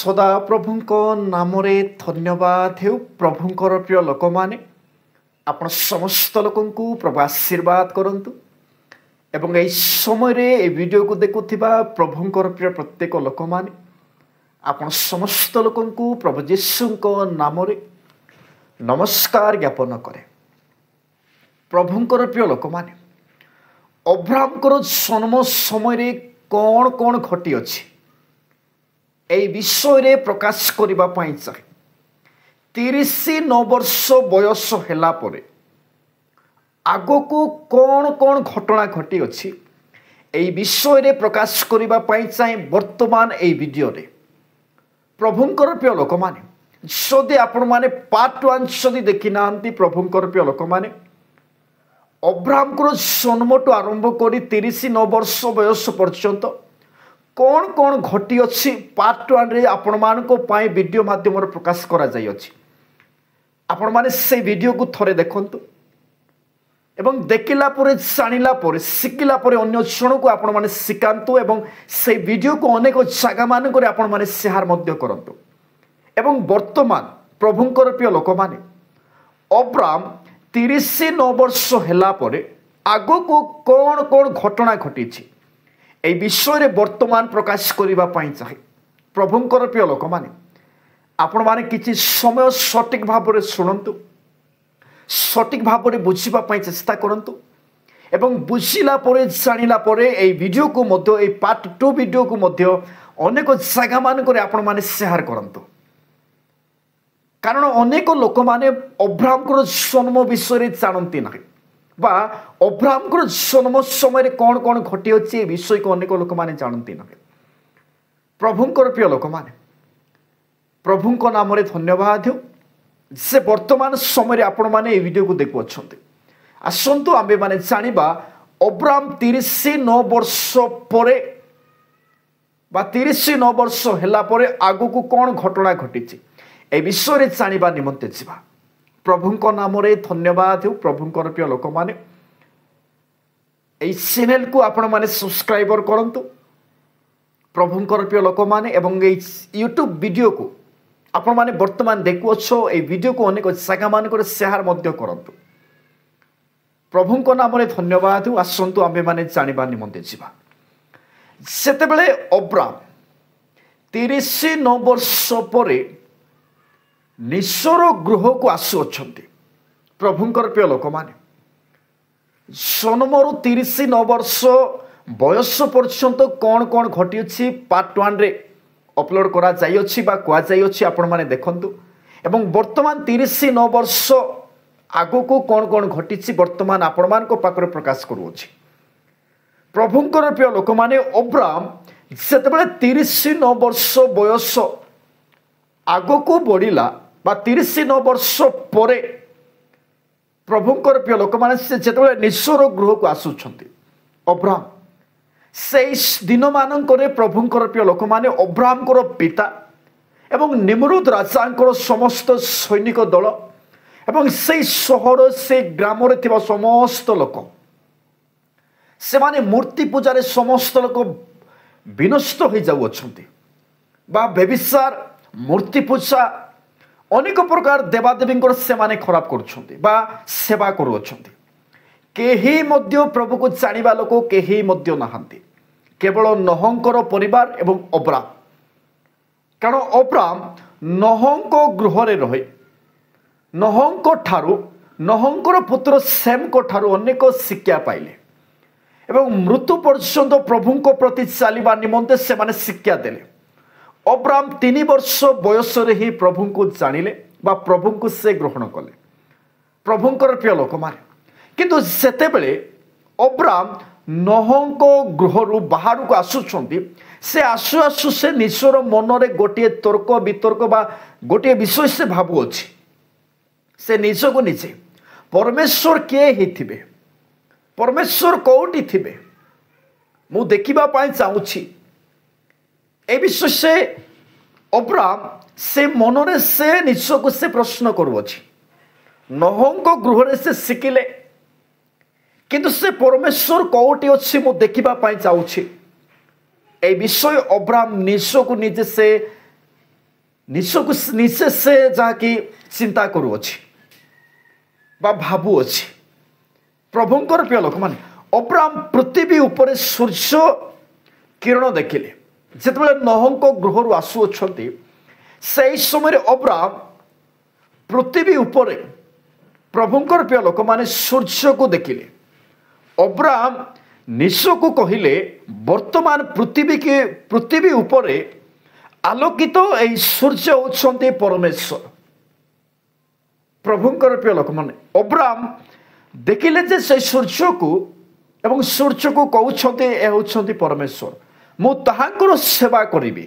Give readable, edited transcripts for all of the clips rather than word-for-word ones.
सदा प्रभुंक नाम धन्यवाद हेउ प्रभुंकर प्रिय लोक माने आपण समस्त लोकन को प्रभु आशीर्वाद करंतु एवं एई समय रे ए वीडियो को देखुथिबा प्रभुंकर प्रिय प्रत्येक लोक माने आपण समस्त लोकन को प्रभु यीशुंक नाम रे नमस्कार ज्ञापन करे। प्रभुंकर प्रिय लोक माने अब्राहमकर जन्म समय रे कौन कौन घटी अछि एई विषय रे प्रकाश करिबा पई चाहे 39 वर्ष बयस हैला परे आगो को कौन कौन घटना घटी अछि एई विषय रे प्रकाश करिबा पई चाहे वर्तमान एई वीडियो रे। प्रभुंकर प्रिय लोक माने जदि आपण माने पार्ट 1 जदि देखि नांती प्रभुंकर प्रिय लोक माने अब्राहमकर जन्मटू आरंभ करी 39 वर्ष बयस पर्यंत कौन कौन घटी अच्छी पार्ट 1 रे आपण मानको पाई वीडियो माध्यम प्रकाश करा जाई अछि। आपण माने से वीडियो को थरे देखंतु एवं देखिला परे जानिला परे सिकिला परे अन्य जन को आपण माने सिकांतु एवं से वीडियो को अनेक जगह मान करे आपण माने शेयर मध्य करंतु। एवं वर्तमान प्रभुंकर प्रिय लोक माने अब्राहम 39 वर्ष हैला परे आगो को कौन कौन घटना घटी ए विषय रे वर्तमान प्रकाश करिबा पई चाहे। प्रभुंकर प्रिय लोक माने आपण माने किछि समय सटीक भाव रे सुनंतु सटीक भाव रे बुझिबा पई चेष्टा करंतु एवं बुझिला परे जानिला परे ए वीडियो को मध्य ए पार्ट 2 वीडियो को मध्य अनेक जगह मान करे आपण माने शेयर करंतु। कारण अनेक लोक माने अब्राहमकर जन्म विषय रे जानंती नाही बा अब्राहमकर जन्म समय कौन कौन घटी अच्छी ए विषय को अनेक लोक माने जानती ना। प्रभुंकर प्रिय लोक माने प्रभुंक नाम रे धन्यवाद हो से वर्तमान समय आपण माने ए वीडियो को देखु अछंती। आसंतु आमे माने जानिबा अब्राहम 39 वर्ष परे बा 39 वर्ष हैला परे आगु को कौन घटना घटी ए विषय रे जानिबा निमंते जिबा। प्रभुंक नाम रे धन्यवाद हो। प्रभुंकर प्रिय लोक माने एई चैनल को आपण माने सब्सक्राइबर करंतु। प्रभुंकर प्रिय लोक माने एवं एई यूट्यूब वीडियो को आपण माने वर्तमान देखु अच्छो ए वीडियो को अनेक जगह मान करे शेयर मध्य करंतु। प्रभुंक नाम रे धन्यवाद हो। आसंतु आमे माने जानिबा निमंते जिबा। सेते बेले अब्राहम 39 वर्ष परे निश्चर गृह को आसु अछंती। प्रभुंकर प्रिय लोक माने जन्मरु 39 वर्ष बयस पर्यंत कौन कौन घटी अच्छी पार्ट 1 रे अपलोड करा जाई अछि बा कुआ जाई अछि आपण माने देखंतु एवं वर्तमान 39 वर्ष आगो को कौन कौन घटी वर्तमान आपण मान को पाकर प्रकाश करू अछि। प्रभुंकर प्रिय लोक माने अब्राहम सेतेबेले 39 वर्ष बयस आगो को बढ़िला बा 39 वर्ष परे प्रभुंकर प्रिय लोक माने से जेतेबेले निश्चर गृह को आसुछंती अब्राहम से दिन मानकर प्रभुंकर प्रिय लोक माने अब्राहमकर पिता एवं निमरुद राजांकर समस्त सैनिक दल एवं से शहर से ग्राम रे थिबा समस्त लोक से माने मूर्ति पूजा रे समस्त लोक विनष्ट हो जाउ अछंती बा बेबिसार मूर्ति पूजा अनेक प्रकार देवादेवी से माने खराब करुछंती बा सेवा करू अछंती। केही मध्य प्रभु को जानिबा लोक केही मध्य नाहंती केवल नहंकर परिवार एवं अब्राहम। कारण अब्राहम नहंक गृह रे रहे नहंक ठारू नहंकर पुत्र सेम को ठारू अनेक शिक्षा पाइले एवं मृत्यु पर्यंत प्रभु को प्रति चलिबा निमंते से माने शिक्षा देले। अब्राहम 3 वर्ष बयस रे ही प्रभु को जानिले बा प्रभु को से ग्रहण कले। प्रभुंकर प्रिय लोक माने किंतु सेते बेले अब्राहम नहंक गृह रु बाहर को आसुछंती से आसु आसु से निश्चर मन रे गोटे तर्क वितर्क बा गोटे विषय से भाबु अछि। से निज को निजे परमेश्वर के ही थिबे परमेश्वर कोउटी थिबे मु देखिबा पाई चाहूछि ए विषय से अब्राहम से मनरे से निज को से प्रश्न करुअछि। नहंक गृह रे से शिखिले किंतु से परमेश्वर कोउटी अछि मु देखिबा पाई चाहूछि ए विषय अब्राहम निज को निजे से ନିଜକୁ ନିଜେ ସେ ଯାହାକି ଚିନ୍ତା କରୁଅଛି ବା ଭାବୁଅଛି। ପ୍ରଭୁଙ୍କର ପ୍ରିୟ ଲୋକମାନେ, ଅବ୍ରାମ ପୃଥିବୀ ଉପରେ ସୂର୍ଯ୍ୟ କିରଣ ଦେଖିଲେ। ଯେତେବେଳେ ନୋହଙ୍କ ଗୃହରୁ ଆସୁଅଛନ୍ତି ସେହି ସମୟରେ ଅବ୍ରାମ ପୃଥିବୀ ଉପରେ ପ୍ରଭୁଙ୍କର ପ୍ରିୟ ଲୋକମାନେ ସୂର୍ଯ୍ୟକୁ ଦେଖିଲେ। ଅବ୍ରାମ ନିଜକୁ କହିଲେ, ବର୍ତ୍ତମାନ ପୃଥିବୀ ଉପରେ ଆଲୋକିତ ଏହି ସୂର୍ଯ୍ୟ ହେଉଛନ୍ତି ପରମେଶ୍ୱର। ପ୍ରଭୁଙ୍କର ପ୍ରିୟ ଲୋକମାନେ, ଅବ୍ରାମ ଦେଖିଲେ ଯେ ସେ ସୂର୍ଯ୍ୟକୁ ଏବଂ ସୂର୍ଯ୍ୟକୁ କହୁଛନ୍ତି ଏ ହେଉଛନ୍ତି ପରମେଶ୍ୱର, ମୁଁ ତାହାଙ୍କର ସେବା କରିବି।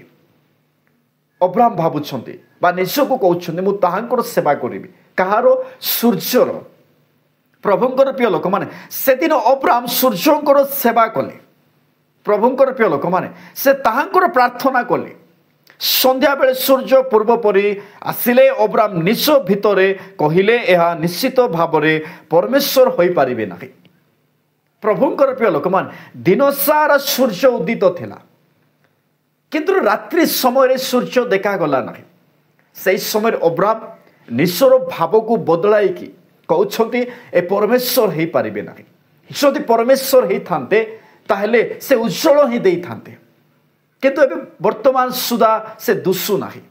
ଅବ୍ରାମ ଭାବୁଛନ୍ତି ବା ନିଜକୁ କହୁଛନ୍ତି ମୁଁ ତାହାଙ୍କର ସେବା କରିବି। କାହାର? ସୂର୍ଯ୍ୟର। ପ୍ରଭୁଙ୍କର ପ୍ରିୟ ଲୋକମାନେ, ସେଦିନ ଅବ୍ରାମ ସୂର୍ଯ୍ୟଙ୍କର ସେବା କଲେ। ପ୍ରଭୁଙ୍କର ପ୍ରିୟ ଲୋକମାନେ, ସେ ତାହାଙ୍କର ପ୍ରାର୍ଥନା କଲେ। ସନ୍ଧ୍ୟାବେଳେ ସୂର୍ଯ୍ୟ ପୂର୍ବ ପରି ଆସିଲେ ଅବ୍ରାମ ନିଜ ଭିତରେ କହିଲେ, ଏହା ନିଶ୍ଚିତ ଭାବରେ ପରମେଶ୍ୱର ହୋଇପାରିବେ ନାହିଁ। ପ୍ରଭୁଙ୍କର ପ୍ରିୟ ଲୋକମାନେ, ଦିନ ସାରା ସୂର୍ଯ୍ୟ ଉଦିତ ଥିଲା, କିନ୍ତୁ ରାତ୍ରି ସମୟରେ ସୂର୍ଯ୍ୟ ଦେଖାଗଲା ନାହିଁ। ସେହି ସମୟରେ ଅବ୍ରାମ ନିଜର ଭାବକୁ ବଦଳାଇକି କହୁଛନ୍ତି ଏ ପରମେଶ୍ୱର ହେଇପାରିବେ ନାହିଁ। ଯଦି ପରମେଶ୍ୱର ହେଇଥାନ୍ତେ ତାହେଲେ ସେ ଉଜ୍ଜଳ ହିଁ ଦେଇଥାନ୍ତେ, କିନ୍ତୁ ଏବେ ବର୍ତ୍ତମାନ ସୁଦ୍ଧା ସେ ଦୁଶୁ ନାହିଁ।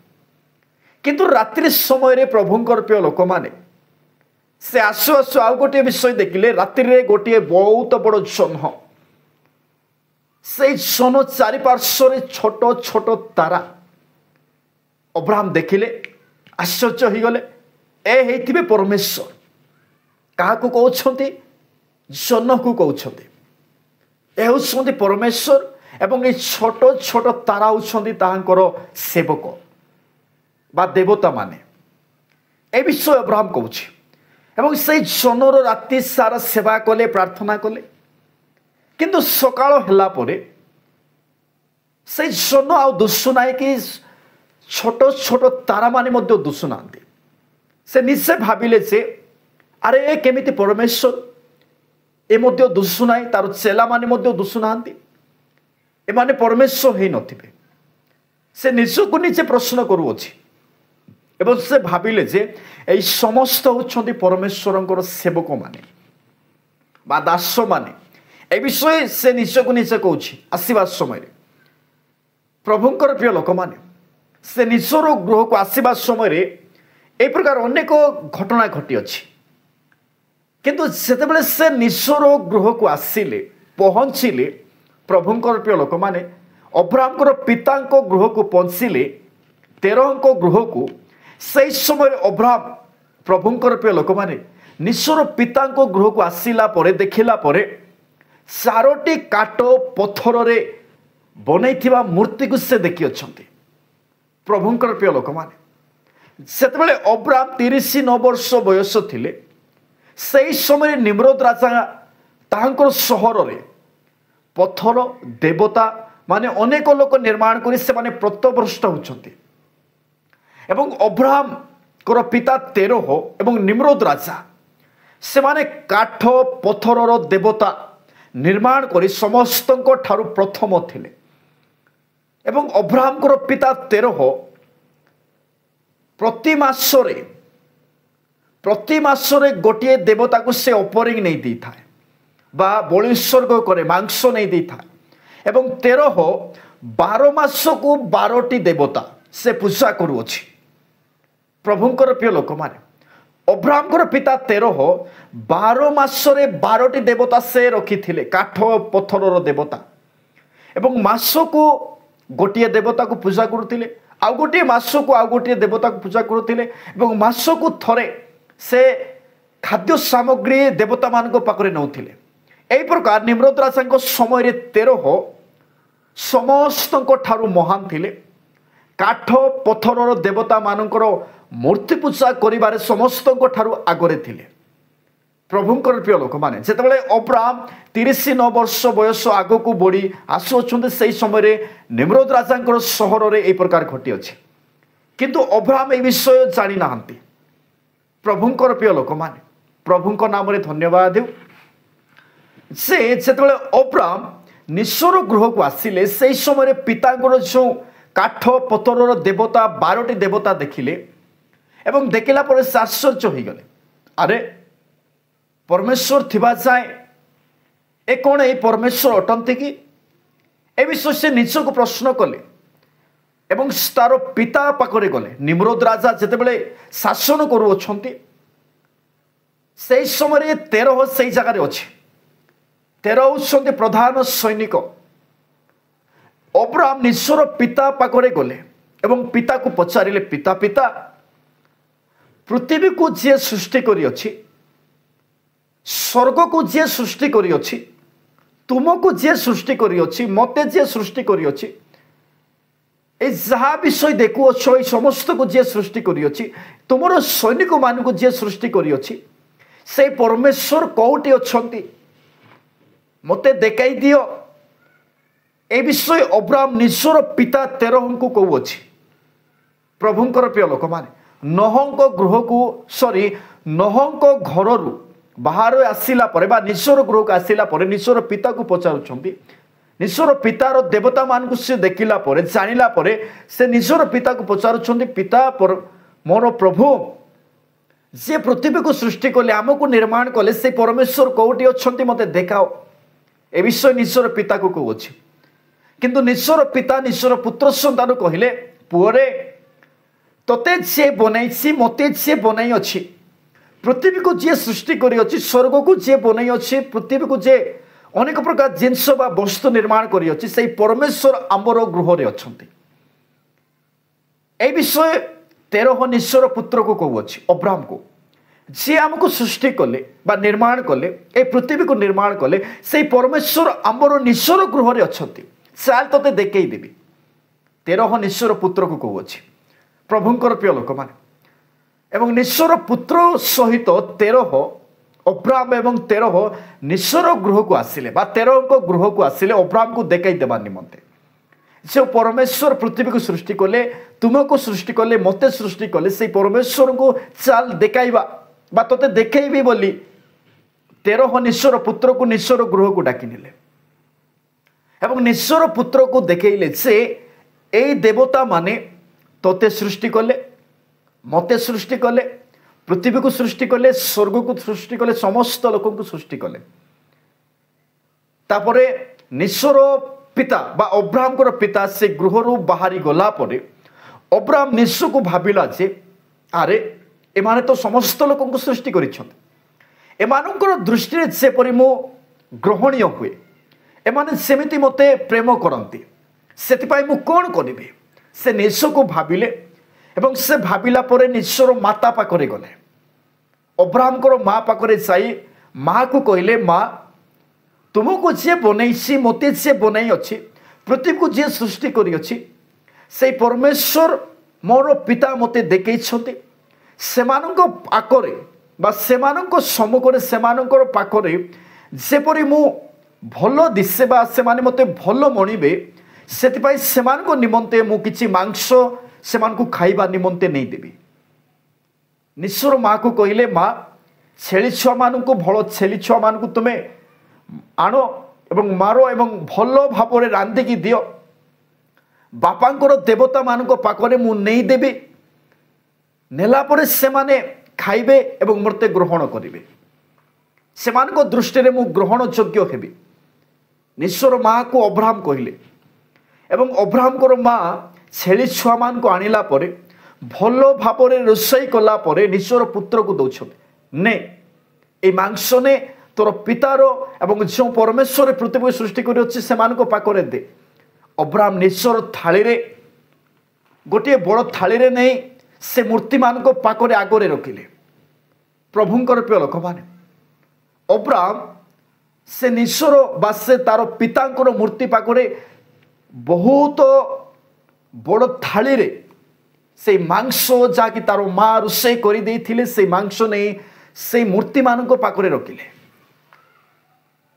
କିନ୍ତୁ ରାତ୍ରି ସମୟରେ ପ୍ରଭୁଙ୍କର ପ୍ରିୟ ଲୋକମାନେ, ସେ ଆସୁ ଆସୁ ଆଉ ଗୋଟିଏ ବିଷୟ ଦେଖିଲେ। ରାତ୍ରିରେ ଗୋଟିଏ ବହୁତ ବଡ଼ ଜହ୍ନ, ସେଇ ଜହ୍ନ ଚାରିପାର୍ଶ୍ୱରେ ଛୋଟ ଛୋଟ ତାରା। ଅବ୍ରାମ ଦେଖିଲେ, ଆଶ୍ଚର୍ଯ୍ୟ ହେଇଗଲେ, ଏ ହେଇଥିବେ ପରମେଶ୍ୱର। କାହାକୁ କହୁଛନ୍ତି? ଜହ୍ନକୁ କହୁଛନ୍ତି। ଏ ହେଉଛନ୍ତି ପରମେଶ୍ୱର ଏବଂ এই ଛୋଟ ଛୋଟ ତାରା ହେଉଛନ୍ତି ତାହାଙ୍କର ସେବକ ବା ଦେବତାମାନେ। ଏ ବିଷୟ ଅବ୍ରାମ କହୁଛି। ଏବଂ ସେଇ ଜହ୍ନର ରାତି ସାରା ସେବା କଲେ, ପ୍ରାର୍ଥନା କଲେ। କିନ୍ତୁ ସକାଳ ହେଲା ପରେ ସେଇ ଜହ୍ନ ଆଉ ଦୁଶୁ ନାହିଁ କି ଛୋଟ ଛୋଟ ତାରାମାନେ ମଧ୍ୟ ଦୁଶୁ ନାହାନ୍ତି। ସେ ନିଜେ ଭାବିଲେ ଯେ ଆରେ ଏ କେମିତି ପରମେଶ୍ୱର, ଏ ମଧ୍ୟ ଦୁଶୁ ନାହିଁ, ତାର ଚେଲାମାନେ ମଧ୍ୟ ଦୁଶୁ ନାହାନ୍ତି, ଏମାନେ ପରମେଶ୍ୱର ହେଇନଥିବେ। ସେ ନିଜକୁ ନିଜେ ପ୍ରଶ୍ନ କରୁଅଛି ଏବଂ ସେ ଭାବିଲେ ଯେ ଏହି ସମସ୍ତ ହେଉଛନ୍ତି ପରମେଶ୍ୱରଙ୍କର ସେବକମାନେ ବା ଦାସମାନେ। ଏ ବିଷୟ ସେ ନିଜକୁ ନିଜେ କହୁଛି। ଆସିବା ସମୟରେ ପ୍ରଭୁଙ୍କର ପ୍ରିୟ ଲୋକମାନେ, ସେ ନିଜର ଗୃହକୁ ଆସିବା ସମୟରେ এই প্রকার অনেক ঘটনা ঘটিଅଛି। কিন্তু যেତେବେଳେ ସେ ନିଜର ଗୃହକୁ ଆସିଲେ, ପହଞ୍ଚିଲେ, ପ୍ରଭୁଙ୍କର ପ୍ରିୟ ଲୋକମାନେ ଅବ୍ରାମଙ୍କର ପିତାଙ୍କ ଗୃହକୁ ପହଞ୍ଚିଲେ, ତେରହଙ୍କ ଗୃହକୁ। ସେହି ସମୟରେ ଅବ୍ରାମ ପ୍ରଭୁଙ୍କର ପ୍ରିୟ ଲୋକମାନେ ନିଜର ପିତାଙ୍କ ଗୃହକୁ ଆସିଲା ପରେ ଦେଖିଲା ପରେ ଚାରୋଟି କାଠ ପଥରରେ ବନେଇଥିବା ମୂର୍ତ୍ତିକୁ ସେ ଦେଖିଅଛନ୍ତି। ପ୍ରଭୁଙ୍କର ପ୍ରିୟ ଲୋକମାନେ, ସେତେବେଳେ ଅବ୍ରାମ 39 ବର୍ଷ ବୟସ ଥିଲେ। ସେହି ସମୟରେ ନିମ୍ରୋଦ ରାଜା ତାହାଙ୍କର ସହରରେ ପଥର ଦେବତା ମାନେ ଅନେକ ଲୋକ ନିର୍ମାଣ କରି ସେମାନେ ପ୍ରତ୍ୟଭ୍ରଷ୍ଟ ହେଉଛନ୍ତି। ଏବଂ ଅବ୍ରାମଙ୍କର ପିତା ତେରହ ଏବଂ ନିମ୍ରୋଦ ରାଜା ସେମାନେ କାଠ ପଥରର ଦେବତା ନିର୍ମାଣ କରି ସମସ୍ତଙ୍କ ଠାରୁ ପ୍ରଥମ ଥିଲେ। ଏବଂ ଅବ୍ରାମଙ୍କର ପିତା ତେରହ ପ୍ରତି ମାସରେ ଗୋଟିଏ ଦେବତାକୁ ସେ ଅପରିଂ ନେଇ ଦେଇଥାଏ ବା ବଳି ଉତ୍ସର୍ଗ କରେ, ମାଂସ ନେଇ ଦେଇଥାଏ। ଏବଂ ତେରହ 12 ମାସକୁ 12ଟି ଦେବତା ସେ ପୂଜା କରୁଅଛି। ପ୍ରଭୁଙ୍କର ପ୍ରିୟ ଲୋକମାନେ, ଅବ୍ରାମଙ୍କର ପିତା ତେରହ 12 ମାସରେ 12ଟି ଦେବତା ସେ ରଖିଥିଲେ, କାଠ ପଥରର ଦେବତା। ଏବଂ ମାସକୁ ଗୋଟିଏ ଦେବତାକୁ ପୂଜା କରୁଥିଲେ, ଆଉ ଗୋଟିଏ ମାସକୁ ଆଉ ଗୋଟିଏ ଦେବତାକୁ ପୂଜା କରୁଥିଲେ। ଏବଂ ମାସକୁ ଥରେ ସେ ଖାଦ୍ୟ ସାମଗ୍ରୀ ଦେବତାମାନଙ୍କ ପାଖରେ ନେଉଥିଲେ। ଏହି ପ୍ରକାର ନିମ୍ରୋଦ ରାଜାଙ୍କ ସମୟରେ ତେରହ ସମସ୍ତଙ୍କ ଠାରୁ ମହାନ ଥିଲେ। କାଠ ପଥରର ଦେବତାମାନଙ୍କର ମୂର୍ତ୍ତି ପୂଜା କରିବାରେ ସମସ୍ତଙ୍କ ଠାରୁ ଆଗରେ ଥିଲେ। ପ୍ରଭୁଙ୍କର ପ୍ରିୟ ଲୋକମାନେ, ଯେତେବେଳେ ଅବ୍ରାମ 39 ବର୍ଷ ବୟସ ଆଗକୁ ବଢ଼ି ଆସୁଅଛନ୍ତି, ସେହି ସମୟରେ ନିମ୍ରୋଦ ରାଜାଙ୍କର ସହରରେ ଏହି ପ୍ରକାର ଘଟିଅଛି। କିନ୍ତୁ ଅବ୍ରାମ ଏହି ବିଷୟ ଜାଣିନାହାନ୍ତି। ପ୍ରଭୁଙ୍କର ପ୍ରିୟ ଲୋକମାନେ, ପ୍ରଭୁଙ୍କ ନାମରେ ଧନ୍ୟବାଦ ଦେଉ ଯେ ଯେତେବେଳେ ଅବ୍ରାମ ନିଜର ଗୃହକୁ ଆସିଲେ, ସେହି ସମୟରେ ପିତାଙ୍କର ଯେଉଁ କାଠ ପଥରର ଦେବତା 12ଟି ଦେବତା ଦେଖିଲେ ଏବଂ ଦେଖିଲା ପରେ ସେ ଆଶ୍ଚର୍ଯ୍ୟ ହୋଇଗଲେ। ଆରେ ପରମେଶ୍ୱର ଥିବା ଯାଏ ଏ କ'ଣ ଏଇ ପରମେଶ୍ୱର ଅଟନ୍ତି କି? ଏ ବିଷୟ ସେ ନିଜକୁ ପ୍ରଶ୍ନ କଲେ ଏବଂ ତାର ପିତା ପାଖରେ ଗଲେ। ନିମ୍ରୋଦ ରାଜା ଯେତେବେଳେ ଶାସନ କରୁଅଛନ୍ତି ସେହି ସମୟରେ ତେରହ ସେଇ ଜାଗାରେ ଅଛି। ତେରହ ହେଉଛନ୍ତି ପ୍ରଧାନ ସୈନିକ। ଅବ୍ରାହମ ନିଜର ପିତା ପାଖରେ ଗଲେ ଏବଂ ପିତାକୁ ପଚାରିଲେ, ପିତା ପିତା ପୃଥିବୀକୁ ଯିଏ ସୃଷ୍ଟି କରିଅଛି, ସ୍ୱର୍ଗକୁ ଯିଏ ସୃଷ୍ଟି କରିଅଛି, ତୁମକୁ ଯିଏ ସୃଷ୍ଟି କରିଅଛି, ମୋତେ ଯିଏ ସୃଷ୍ଟି କରିଅଛି, ଏ ଯାହା ବିଷୟ ଦେଖୁଅଛ ଏଇ ସମସ୍ତକୁ ଯିଏ ସୃଷ୍ଟି କରିଅଛି, ତୁମର ସୈନିକମାନଙ୍କୁ ଯିଏ ସୃଷ୍ଟି କରିଅଛି, ସେଇ ପରମେଶ୍ୱର କୋଉଠି ଅଛନ୍ତି ମୋତେ ଦେଖାଇ ଦିଅ। ଏ ବିଷୟ ଅବ୍ରାହମ ନିଜର ପିତା ତେରହଙ୍କୁ କହୁଅଛି। ପ୍ରଭୁଙ୍କର ପ୍ରିୟ ଲୋକମାନେ, ନୋହଙ୍କ ଘରରୁ ବାହାରୁ ଆସିଲା ପରେ ବା ନିଜର ଗୃହକୁ ଆସିଲା ପରେ ନିଜର ପିତାକୁ ପଚାରୁଛନ୍ତି। ନିଜର ପିତାର ଦେବତାମାନଙ୍କୁ ସେ ଦେଖିଲା ପରେ ଜାଣିଲା ପରେ ସେ ନିଜର ପିତାକୁ ପଚାରୁଛନ୍ତି, ପିତା ମୋର ପ୍ରଭୁ ଯିଏ ପୃଥିବୀକୁ ସୃଷ୍ଟି କଲେ, ଆମକୁ ନିର୍ମାଣ କଲେ, ସେ ପରମେଶ୍ୱର କୋଉଠି ଅଛନ୍ତି ମୋତେ ଦେଖାଅ। ଏ ବିଷୟ ନିଜର ପିତାକୁ କହୁଅଛି। କିନ୍ତୁ ନିଜର ପିତା ନିଜର ପୁତ୍ର ସନ୍ତାନ କହିଲେ, ପୁଅରେ ତୋତେ ଯିଏ ବନାଇଛି, ମୋତେ ଯିଏ ବନାଇ ଅଛି, ପୃଥିବୀକୁ ଯିଏ ସୃଷ୍ଟି କରିଅଛି, ସ୍ୱର୍ଗକୁ ଯିଏ ବନାଇ ଅଛି, ପୃଥିବୀକୁ ଯିଏ ଅନେକ ପ୍ରକାର ଜିନିଷ ବା ବସ୍ତୁ ନିର୍ମାଣ କରିଅଛି, ସେହି ପରମେଶ୍ୱର ଆମର ଗୃହରେ ଅଛନ୍ତି। এই বিষয়ে তেরহ নিশ্বর পুত্রକୁ কହୁଅଛି ଅବ୍ରାହମକୁ, ଯିଏ ଆମକୁ ସୃଷ୍ଟି କଲେ ବା ନିର୍ମାଣ କଲେ, এই ପୃଥିବୀକୁ ନିର୍ମାଣ କଲେ, ସେହି ପରମେଶ୍ୱର ଆମର ନିଶ୍ୱର ଗୃହରେ ଅଛନ୍ତି, ଚାଲ ତୋତେ ଦେଖେଇ ଦେବି। ତେରହ ନିଶ୍ୱର ପୁତ୍ରକୁ କହୁଅଛି। ପ୍ରଭୁଙ୍କର ପ୍ରିୟ ଲୋକମାନେ, ଏବଂ ନିଶ୍ୱର ପୁତ୍ର ସହିତ ତେରହ ଅବ୍ରାହମ ଏବଂ ତେରହ ନିଶ୍ୱର ଗୃହକୁ ଆସିଲେ ବା ତେରହଙ୍କ ଗୃହକୁ ଆସିଲେ ଅବ୍ରାହମକୁ ଦେଖାଇ ଦେବା ନିମନ୍ତେ। যে পরমেশ্বর পৃথিবীকে সৃষ্টি কলে, তুমকু সৃষ্টি কলে, মতে সৃষ্টি কলে, সেই পরমেশ্বরকে চাল দেখাইবা বা তোতে দেখাইবি বলি তেরহ নিশ্বর পুত্রକୁ নিশ্বর গৃহକୁ ডাকি নেলে এবং নিশ্বর পুত্রକୁ দেখাইলে যে এই দেবতা মানে তোতে সৃষ্টি কলে, মতে সৃষ্টি কলে, পৃথিবীকে সৃষ্টি কলে, স্বর্গକୁ সৃষ্টি কলে, সমস্ত লোকଙ୍କୁ সৃষ্টি কলে। তারপরে নিশ্বর পিতা বা অব্রাহমଙ୍କର ପିତା ସେ ଗୃହରୁ ବାହାରି ଗଲା ପରେ ଅବ୍ରାହମ ନିଜକୁ ଭାବିଲା ଯେ ଆରେ ଏମାନେ ତ ସମସ୍ତ ଲୋକଙ୍କୁ ସୃଷ୍ଟି କରିଛନ୍ତି, ଏମାନଙ୍କର ଦୃଷ୍ଟିରେ ଯେପରି ମୁଁ ଗ୍ରହଣୀୟ ହୁଏ, ଏମାନେ ସେମିତି ମୋତେ ପ୍ରେମ କରନ୍ତି, ସେଥିପାଇଁ ମୁଁ କ'ଣ କରିବି? ସେ ନିଜକୁ ଭାବିଲେ ଏବଂ ସେ ଭାବିଲା ପରେ ନିଜର ମାତା ପାଖରେ ଗଲେ। ଅବ୍ରାହମଙ୍କର ମା ପାଖରେ ଯାଇ ମାକୁ କହିଲେ, ମା ତୁମକୁ ଯିଏ ବନେଇଛି, ମୋତେ ଯିଏ ବନେଇ ଅଛି, ପୃଥିବୀକୁ ଯିଏ ସୃଷ୍ଟି କରିଅଛି, ସେଇ ପରମେଶ୍ୱର ମୋର ପିତା ମୋତେ ଦେଖେଇଛନ୍ତି। ସେମାନଙ୍କ ପାଖରେ ବା ସେମାନଙ୍କ ସମ୍ମୁଖରେ, ସେମାନଙ୍କର ପାଖରେ ଯେପରି ମୁଁ ଭଲ ଦିଶେ ବା ସେମାନେ ମୋତେ ଭଲ ମଣିବେ, ସେଥିପାଇଁ ସେମାନଙ୍କ ନିମନ୍ତେ ମୁଁ କିଛି ମାଂସ ସେମାନଙ୍କୁ ଖାଇବା ନିମନ୍ତେ ନେଇଦେବି। ନିଶ୍ୱର ମାକୁ କହିଲେ, ମା ଛେଳି ଛୁଆମାନଙ୍କୁ, ଭଲ ଛେଳି ଛୁଆମାନଙ୍କୁ ତୁମେ ଆଣ ଏବଂ ମାର ଏବଂ ଭଲ ଭାବରେ ରାନ୍ଧିକି ଦିଅ, ବାପାଙ୍କର ଦେବତାମାନଙ୍କ ପାଖରେ ମୁଁ ନେଇଦେବି, ନେଲା ପରେ ସେମାନେ ଖାଇବେ ଏବଂ ମୋତେ ଗ୍ରହଣ କରିବେ, ସେମାନଙ୍କ ଦୃଷ୍ଟିରେ ମୁଁ ଗ୍ରହଣ ଯୋଗ୍ୟ ହେବି। ନିଶ୍ୱର ମାକୁ ଅବ୍ରାହମ କହିଲେ ଏବଂ ଅବ୍ରାହମଙ୍କର ମା ଛେଳି ଛୁଆମାନଙ୍କୁ ଆଣିଲା ପରେ ଭଲ ଭାବରେ ରୋଷେଇ କଲା ପରେ ନିଶ୍ୱର ପୁତ୍ରକୁ ଦେଉଛନ୍ତି, ନେ ଏଇ ମାଂସ ନେ, ତୋର ପିତାର ଏବଂ ଯେଉଁ ପରମେଶ୍ୱର ପୃଥିବୀ ସୃଷ୍ଟି କରିଅଛି ସେମାନଙ୍କ ପାଖରେ ଦେ। ଅବ୍ରାହମ ନିଶ୍ୱର ଥାଳିରେ, ଗୋଟିଏ ବଡ଼ ଥାଳିରେ ନେଇ ସେ ମୂର୍ତ୍ତିମାନଙ୍କ ପାଖରେ ଆଗରେ ରଖିଲେ। ପ୍ରଭୁଙ୍କର ପ୍ରିୟ ଲୋକମାନେ, ଅବ୍ରାହମ ସେ ନିଶ୍ୱର ବା ସେ ତାର ପିତାଙ୍କର ମୂର୍ତ୍ତି ପାଖରେ ବହୁତ ବଡ଼ ଥାଳିରେ ସେଇ ମାଂସ, ଯାହାକି ତାର ମା ରୋଷେଇ କରିଦେଇଥିଲେ, ସେଇ ମାଂସ ନେଇ ସେଇ ମୂର୍ତ୍ତିମାନଙ୍କ ପାଖରେ ରଖିଲେ।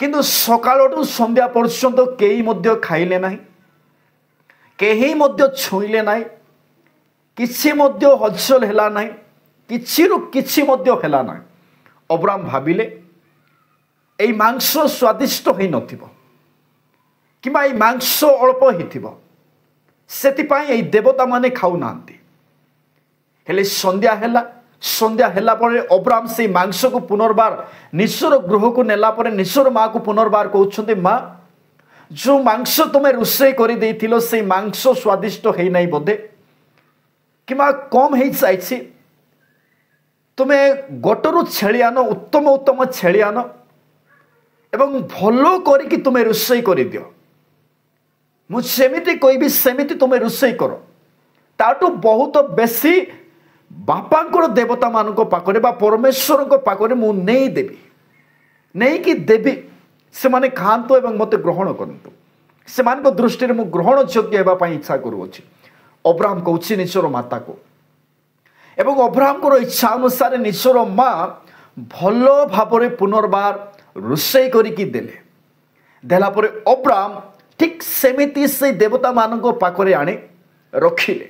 କିନ୍ତୁ ସକାଳଠୁ ସନ୍ଧ୍ୟା ପର୍ଯ୍ୟନ୍ତ କେହି ମଧ୍ୟ ଖାଇଲେ ନାହିଁ, କେହି ମଧ୍ୟ ଛୁଇଁଲେ ନାହିଁ, କିଛି ମଧ୍ୟ ହଲଚଲ ହେଲା ନାହିଁ, କିଛିରୁ କିଛି ମଧ୍ୟ ହେଲା ନାହିଁ। ଅବ୍ରାହମ ଭାବିଲେ ଏଇ ମାଂସ ସ୍ୱାଦିଷ୍ଟ ହୋଇନଥିବ କିମ୍ବା ଏଇ ମାଂସ ଅଳ୍ପ ହେଇଥିବ, ସେଥିପାଇଁ ଏଇ ଦେବତା ମାନେ ଖାଉନାହାନ୍ତି। ହେଲେ ସନ୍ଧ୍ୟା ହେଲା ପରେ ଅବ୍ରାମ ସେଇ ମାଂସକୁ ପୁନର୍ବାର ନିଜର ଗୃହକୁ ନେଲା ପରେ ନିଜର ମାକୁ ପୁନର୍ବାର କହୁଛନ୍ତି, ମା ଯେଉଁ ମାଂସ ତୁମେ ରୋଷେଇ କରିଦେଇଥିଲ ସେଇ ମାଂସ ସ୍ୱାଦିଷ୍ଟ ହେଇନାହିଁ ବୋଧେ, କିମ୍ବା କମ୍ ହେଇଯାଇଛି। ତୁମେ ଗୋଟରୁ ଛେଳି ଆଣ, ଉତ୍ତମ ଛେଳି ଆଣ ଏବଂ ଭଲ କରିକି ତୁମେ ରୋଷେଇ କରିଦିଅ। ମୁଁ ଯେମିତି କହିବି ସେମିତି ତୁମେ ରୋଷେଇ କର। ତାଠୁ ବହୁତ ବେଶୀ ବାପାଙ୍କର ଦେବତା ମାନଙ୍କ ପାଖରେ ବା ପରମେଶ୍ୱରଙ୍କ ପାଖରେ ମୁଁ ନେଇକି ଦେବି। ସେମାନେ ଖାଆନ୍ତୁ ଏବଂ ମୋତେ ଗ୍ରହଣ କରନ୍ତୁ। ସେମାନଙ୍କ ଦୃଷ୍ଟିରେ ମୁଁ ଗ୍ରହଣ ଯୋଗ୍ୟ ହେବା ପାଇଁ ଇଚ୍ଛା କରୁଅଛି। ଅବ୍ରାହମ କହୁଛି ନିଜର ମାତାକୁ, ଏବଂ ଅବ୍ରାହମଙ୍କର ଇଚ୍ଛା ଅନୁସାରେ ନିଜର ମା ଭଲ ଭାବରେ ପୁନର୍ବାର ରୋଷେଇ କରିକି ଦେଲା ପରେ ଅବ୍ରାହମ ଠିକ୍ ସେମିତି ସେଇ ଦେବତା ମାନଙ୍କ ପାଖରେ ଆଣି ରଖିଲେ।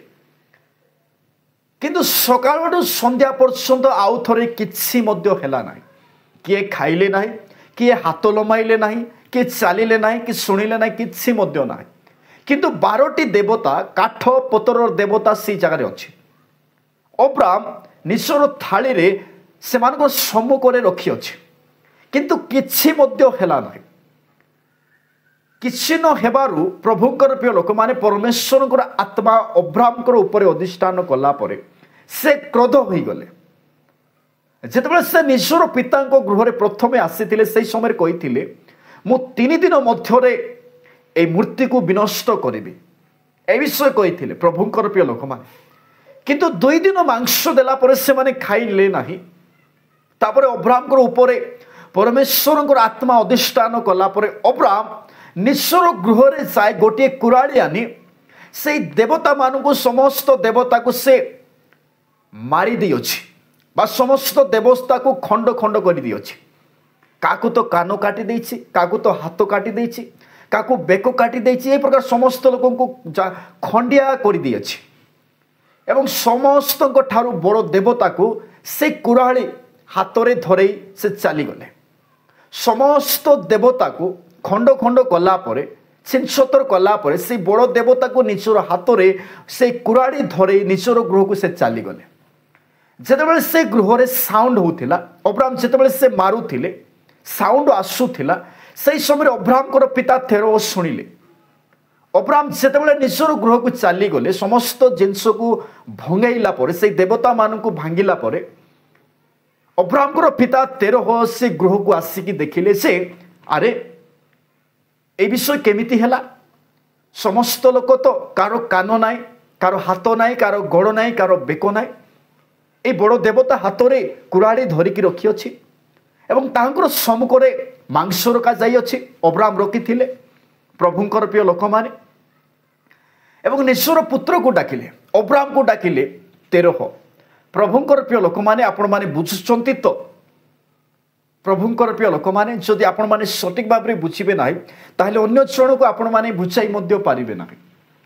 କିନ୍ତୁ ସକାଳଠୁ ସନ୍ଧ୍ୟା ପର୍ଯ୍ୟନ୍ତ ଆଉ ଥରେ କିଛି ମଧ୍ୟ ହେଲା ନାହିଁ। କିଏ ଖାଇଲେ ନାହିଁ, କିଏ ହାତ ଲମାଇଲେ ନାହିଁ, କିଏ ଚାଲିଲେ ନାହିଁ, କି ଶୁଣିଲେ ନାହିଁ, କିଛି ମଧ୍ୟ ନାହିଁ। କିନ୍ତୁ 12ଟି ଦେବତା, କାଠ ପତରର ଦେବତା ସେଇ ଜାଗାରେ ଅଛି। ଅବ୍ରାହମ ନିଜର ଥାଳିରେ ସେମାନଙ୍କ ସମ୍ମୁଖରେ ରଖିଅଛି, କିନ୍ତୁ କିଛି ମଧ୍ୟ ହେଲା ନାହିଁ। କିଛି ନ ହେବାରୁ ପ୍ରଭୁଙ୍କର ପ୍ରିୟ ଲୋକମାନେ ପରମେଶ୍ୱରଙ୍କର ଆତ୍ମା ଅବ୍ରାହମଙ୍କର ଉପରେ ଅଧିଷ୍ଠାନ କଲା ପରେ ସେ କ୍ରୋଧ ହୋଇଗଲେ। ଯେତେବେଳେ ସେ ନିଜର ପିତାଙ୍କ ଗୃହରେ ପ୍ରଥମେ ଆସିଥିଲେ ସେହି ସମୟରେ କହିଥିଲେ, ମୁଁ 3 ଦିନ ମଧ୍ୟରେ এই ମୂର୍ତ୍ତିକୁ ବିନଷ୍ଟ କରିବି। ଏ ବିଷୟ କହିଥିଲେ ପ୍ରଭୁଙ୍କର ପ୍ରିୟ ଲୋକମାନେ। କିନ୍ତୁ 2 ଦିନ ମାଂସ ଦେଲା ପରେ ସେମାନେ ଖାଇଲେ ନାହିଁ। ତାପରେ ଅବ୍ରାହମଙ୍କର ଉପରେ ପରମେଶ୍ୱରଙ୍କର ଆତ୍ମା ଅଧିଷ୍ଠାନ କଲା ପରେ ଅବ୍ରାହମ ନିଜର ଗୃହରେ ଯାଇ ଗୋଟିଏ କୁରାଳି ଆଣି ସେଇ ଦେବତାମାନଙ୍କୁ, ସମସ୍ତ ଦେବତାକୁ ସେ ମାରି ଦେଇଅଛି ବା ସମସ୍ତ ଦେବତାକୁ ଖଣ୍ଡ ଖଣ୍ଡ କରିଦେଇଅଛି। କାହାକୁ ତ କାନ କାଟି ଦେଇଛି, କାହାକୁ ତ ହାତ କାଟି ଦେଇଛି, କାହାକୁ ବେକ କାଟି ଦେଇଛି। ଏ ପ୍ରକାର ସମସ୍ତ ଲୋକଙ୍କୁ ଖଣ୍ଡିଆ କରିଦେଇଅଛି ଏବଂ ସମସ୍ତଙ୍କ ଠାରୁ ବଡ଼ ଦେବତାକୁ ସେ କୁରାଳି ହାତରେ ଧରେଇ ସେ ଚାଲିଗଲେ। ସମସ୍ତ ଦେବତାକୁ ଖଣ୍ଡ ଖଣ୍ଡ କଲା ପରେ, ଛିଞ୍ଚତର କଲା ପରେ ସେ ବଡ଼ ଦେବତାକୁ ନିଜର ହାତରେ ସେ କୁରାଳି ଧରେଇ ନିଜର ଗୃହକୁ ସେ ଚାଲିଗଲେ। ଯେତେବେଳେ ସେ ଗୃହରେ ସାଉଣ୍ଡ ହେଉଥିଲା, ଅବ୍ରାହମ ଯେତେବେଳେ ସେ ମାରୁଥିଲେ, ସାଉଣ୍ଡ ଆସୁଥିଲା, ସେହି ସମୟରେ ଅବ୍ରାହମଙ୍କର ପିତା ତେରୋହ ଶୁଣିଲେ। ଅବ୍ରାହମ ଯେତେବେଳେ ନିଜର ଗୃହକୁ ଚାଲିଗଲେ, ସମସ୍ତ ଜିନିଷକୁ ଭଙ୍ଗେଇଲା ପରେ, ସେଇ ଦେବତାମାନଙ୍କୁ ଭାଙ୍ଗିଲା ପରେ ଅବ୍ରାହମଙ୍କର ପିତା ତେରୋହ ସେ ଗୃହକୁ ଆସିକି ଦେଖିଲେ ଯେ ଆରେ এই বিষয় কেমিতি হেলা? সমস্ত লোক তো কারো কান নাই, কারো হাত নাই, কারো গোড় নাই, কারো বেক নাই। এই বড় দেবতা হাতরে কুরাড়ি ধরিকি রখিଅଛି এবং তাহাଙ୍କର ସମ୍ମୁଖରେ ମାଂସ ରଖାଯାଇଅଛି। ଅବ୍ରାହମ ରଖିଥିଲେ ପ୍ରଭୁଙ୍କର ପ୍ରିୟ ଲୋକମାନେ ଏବଂ ନିଜର ପୁତ୍ରକୁ ଡାକିଲେ, ଅବ୍ରାହମକୁ ଡାକିଲେ ତେରୋହ। ପ୍ରଭୁଙ୍କର ପ୍ରିୟ ଲୋକମାନେ, ଆପଣମାନେ ବୁଝୁଛନ୍ତି ତ? ପ୍ରଭୁଙ୍କର ପ୍ରିୟ ଲୋକମାନେ, ଯଦି ଆପଣମାନେ ସଠିକ୍ ଭାବରେ ବୁଝିବେ ନାହିଁ ତାହେଲେ ଅନ୍ୟ ଜଣକୁ ଆପଣମାନେ ବୁଝାଇ ମଧ୍ୟ ପାରିବେ ନାହିଁ।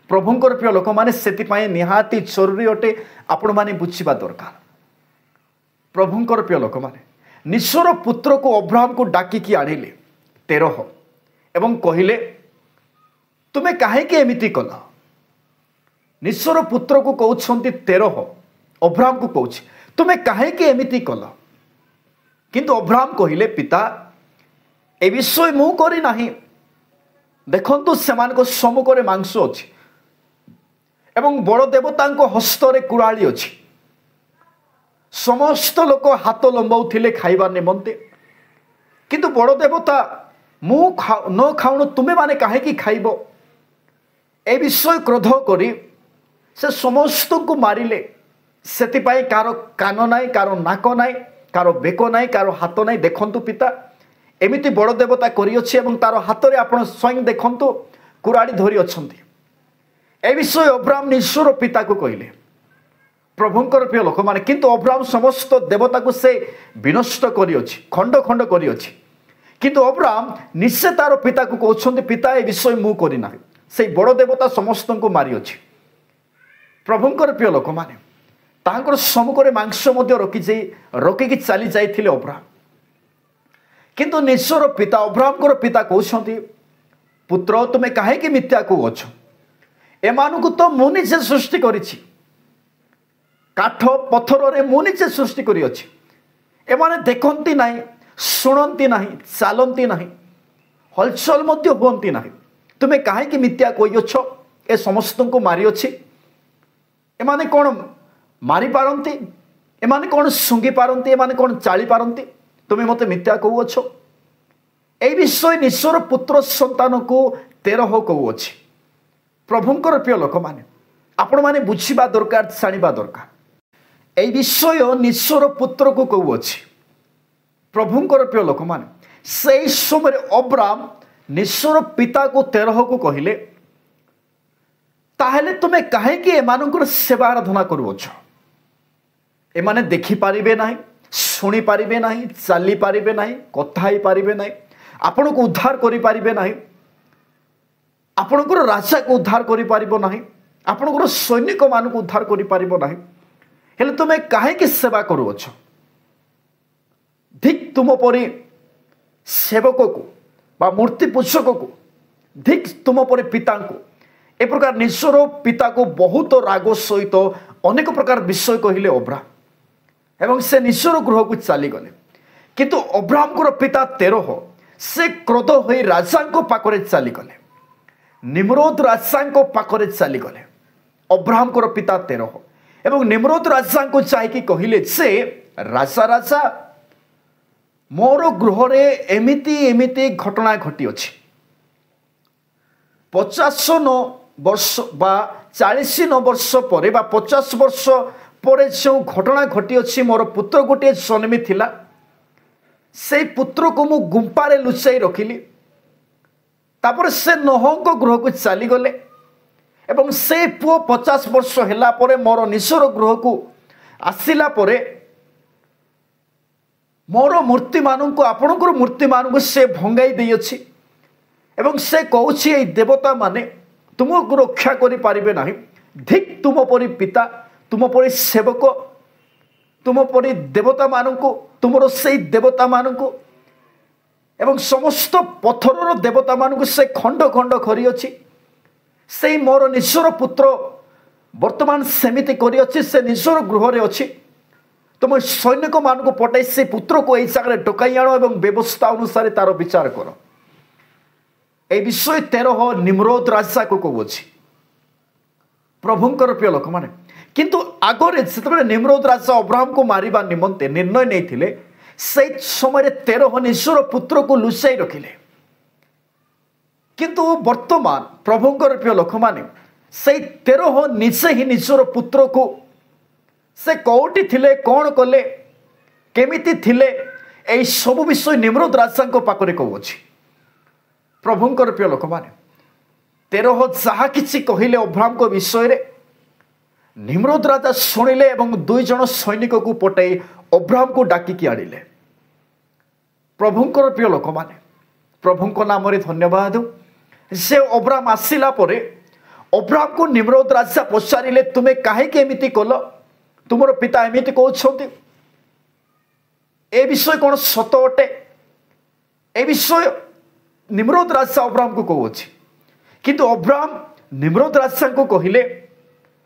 ପ୍ରଭୁଙ୍କର ପ୍ରିୟ ଲୋକମାନେ, ସେଥିପାଇଁ ନିହାତି ଜରୁରୀ ଅଟେ ଆପଣମାନେ ବୁଝିବା ଦରକାର। ପ୍ରଭୁଙ୍କର ପ୍ରିୟ ଲୋକମାନେ, ନିଜର ପୁତ୍ରକୁ ଅବ୍ରାହମକୁ ଡାକିକି ଆଣିଲେ ତେରୋହ ଏବଂ କହିଲେ, ତୁମେ କାହିଁକି ଏମିତି କଲ? ନିଜର ପୁତ୍ରକୁ କହୁଛନ୍ତି ତେରୋହ, ଅବ୍ରାହମକୁ କହୁଛି, ତୁମେ କାହିଁକି ଏମିତି କଲ? କିନ୍ତୁ ଅବ୍ରାହମ କହିଲେ, ପିତା ଏ ବିଷୟ ମୁଁ କରି ନାହିଁ। ଦେଖନ୍ତୁ ସେମାନଙ୍କ ସମ୍ମୁଖରେ ମାଂସ ଅଛି ଏବଂ ବଡ଼ ଦେବତାଙ୍କ ହସ୍ତରେ କୁରାଳି ଅଛି। ସମସ୍ତ ଲୋକ ହାତ ଲମ୍ବାଉଥିଲେ ଖାଇବା ନିମନ୍ତେ, କିନ୍ତୁ ବଡ଼ ଦେବତା ମୁଁ ନ ଖାଉଣୁ ତୁମେମାନେ କାହିଁକି ଖାଇବ? ଏ ବିଷୟ କ୍ରୋଧ କରି ସେ ସମସ୍ତଙ୍କୁ ମାରିଲେ। ସେଥିପାଇଁ କାହାର କାନ ନାହିଁ, କାହାର ନାକ ନାହିଁ, କାହାର ବେକ ନାହିଁ, କାହାର ହାତ ନାହିଁ। ଦେଖନ୍ତୁ ପିତା, ଏମିତି ବଡ଼ ଦେବତା କରିଅଛି ଏବଂ ତାର ହାତରେ ଆପଣ ସ୍ୱୟଂ ଦେଖନ୍ତୁ କୁରାଡ଼ି ଧରି ଅଛନ୍ତି। ଏ ବିଷୟ ଅବ୍ରାହମ ନିଜର ପିତାକୁ କହିଲେ। ପ୍ରଭୁଙ୍କର ପ୍ରିୟ ଲୋକମାନେ, କିନ୍ତୁ ଅବ୍ରାହମ ସମସ୍ତ ଦେବତାକୁ ସେ ବିନଷ୍ଟ କରିଅଛି, ଖଣ୍ଡ ଖଣ୍ଡ କରିଅଛି। କିନ୍ତୁ ଅବ୍ରାହମ ନିଜେ ତାର ପିତାକୁ କହୁଛନ୍ତି, ପିତା ଏ ବିଷୟ ମୁଁ କରିନାହିଁ, ସେଇ ବଡ଼ ଦେବତା ସମସ୍ତଙ୍କୁ ମାରିଅଛି। ପ୍ରଭୁଙ୍କର ପ୍ରିୟ ଲୋକମାନେ, ତାଙ୍କର ସମ୍ମୁଖରେ ମାଂସ ମଧ୍ୟ ରଖିକି ଚାଲି ଯାଇଥିଲେ ଅବ୍ରାହମ। କିନ୍ତୁ ନିଜର ପିତା, ଅବ୍ରାହମଙ୍କର ପିତା କହୁଛନ୍ତି, ପୁତ୍ର ତୁମେ କାହିଁକି ମିଥ୍ୟା କହୁଅଛ? एमानकु तो मु निजे सृष्टि करिछि काठ पत्थर रे मु निजे सृष्टि करि अछि एमाने देखंती नाही सुनंती नाही चालंती नाही हलचल मध्य होंती नाही तुमे काहे कि मिथ्या कहि अछो ए समस्त को मारी अछि एमाने कोन मारी पारंती एमाने कोन सुंगी पारंती एमाने कोन चाली पारंती तुमे मते मिथ्या कहू अछो ए विषय निश्चर पुत्र संतान को 13 कहू अछि प्रभुंकर प्रिय लोक माने आपण माने बुझिबा दरकार जानिबा दरकार ए विषय निश्चर पुत्र को कहू अछि प्रभुंकर प्रिय लोक माने से समय अब्राम निश्चर पिता को 13 को कहिले ताहेले तुमे काहे कि एमानकर सेवा आराधना करूछ एमाने देखि पारिबे नाही सुनी पारिबे नाही चाली पारिबे नाही कथा ही पारिबे नाही आपण को उद्धार करि पारिबे नाही आपणकर राजा को उद्धार करि पारिबो नाही आपणकर सैनिक मान को उद्धार करि पारिबो नाही हेले तुमे काहे कि सेवा करूछ धिक तुम परि सेवक को बा मूर्ति पूजक को धिक तुम परि पिता को ए प्रकार निश्चर पिता को बहुत राग सहित अनेक प्रकार विषय कहले अब्राम एवं से निश्चर गृह को चली गले किंतु अब्राम को पिता 13 से क्रोध होई राजा को पाखरे चली गले निम्रोद राजा को पाखरे चली गले अब्राम को पिता 13 एवं निम्रोद राजा को चाहिए कहले से राजा राजा मोर गृह रे एमिति एमिति घटना घटी अछि 59 वर्ष बा 49 वर्ष पर बा 50 वर्ष पर जो घटना घटी अछि मोर पुत्र गोटे जन्मी थिला से पुत्र को मु गुंपारे लुचाई रखिली तापर से नोहंक गृह को चली गले एवं से पुओ 50 वर्ष हैला परे मोर निश्चर गृह को आसिला परे मोर मूर्ति मान को आपणकर मूर्ति मान को से भंगाई दे अछि एवं से कहछि ए देवता माने तुमको रक्षा करि पारिबे नाही धिक तुम परि पिता तुम परि सेवक तुम परि देवता मान को तुमरो से देवता मान को एवं समस्त पत्थर देवता मान को से खंड खंड करि अछि से मोर निश्चर पुत्र वर्तमान सेमिति करि अछि से निश्चर गृह रे अछि तुम सैनिक मान को पटाई से पुत्र को यही जगह डकाई आण और व्यवस्था अनुसार तार विचार कर ए विषय 13 निम्रोद राजा को कहूँ प्रभुंकर प्रिय लोक माने किंतु आगरे से निम्रोद राजा अब्राहम को मारिबा निमंते निर्णय नहीं थिले से समय 13 निश्चर पुत्र को लुचाई रखिले किंतु वर्तमान प्रभुंकर प्रिय लोक माने से 13 निजे ही निश्चर पुत्र को से कौटी थिले कौन कले केमिति थिले ए सब विषय निम्रोद राजा को पाखरे कहूँ प्रभुंकर प्रिय लोक माने 13 जहा किछि कहिले अब्राहम को विषय रे निम्रोद राजा शुणिले एवं 2 जन सैनिक को पटाई अब्राहम को डाकिकी आनिले प्रभुंकर प्रिय लोक माने प्रभुंक नाम रे धन्यवाद से अब्राहम आसिला परे अब्राहम को निम्रोद राजा पचारिले तुमे काहे के एमिति कल तुमर पिता एमिति कहउछंती ए विषय कोन सत अटे ए विषय निम्रोद राजा अब्राहम को कहउछि किंतु अब्राहम निम्रोद राजा को कहिले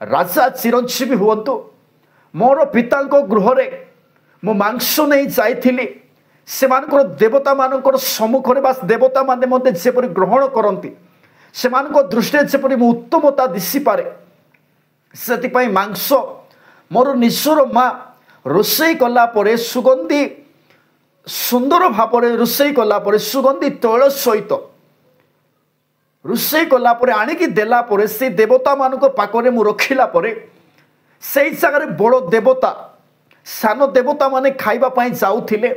राजा चिरंजीवी हुअंतु मोर पिता गृह रे मो मांस नहीं जाइथिली सेमानकर देवता मानकर सम्मुखरे बास देवता माने मते जेपरि ग्रहण करंती सेमानक दृष्टि जेपरि मो उत्तमता दिसि पारे सेति पई मांस मोर निश्चर माँ रोषेई कला परे सुगंधी सुंदर भावरे रोषेई कला परे सुगंधी तैल सहित रोषेई कला परे आनिकी देला परे से देवता मानक पाखरे मु रखिला परे से जगह बड़ देवता सान देवता माने खाइबा पई जाउथिले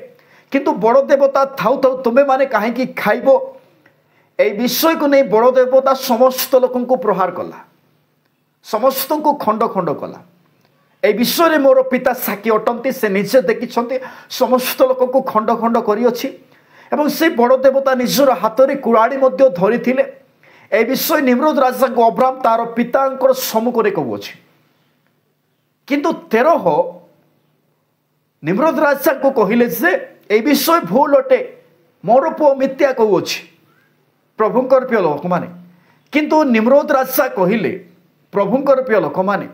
किंतु बड़ देवता थाउ थाउ तुमे माने काहे कि खाइबो ए विषय को नहीं बड़ देवता समस्त लोकन को प्रहार कला समस्त को खंड खंड कला ए विषय रे मोर पिता साक्षी अटंती से निजे देखिछंती समस्त लोक को खंड खंड करी अछि एवं से बड़ देवता निजर हाथ रे कुराड़ी मध्य धरी थिले ए विषय निम्रोद राजा को अब्राहम तार पितांकर सम्मुख रे कहू अछि किंतु 13 निम्रोद राजा को कहिले से ए विषय भूल अटे मोर पुओ मिथ्या कहू अछि प्रभुंकर प्रिय लोक माने किंतु निम्रोद राजा कहिले प्रभुंकर प्रिय लोक माने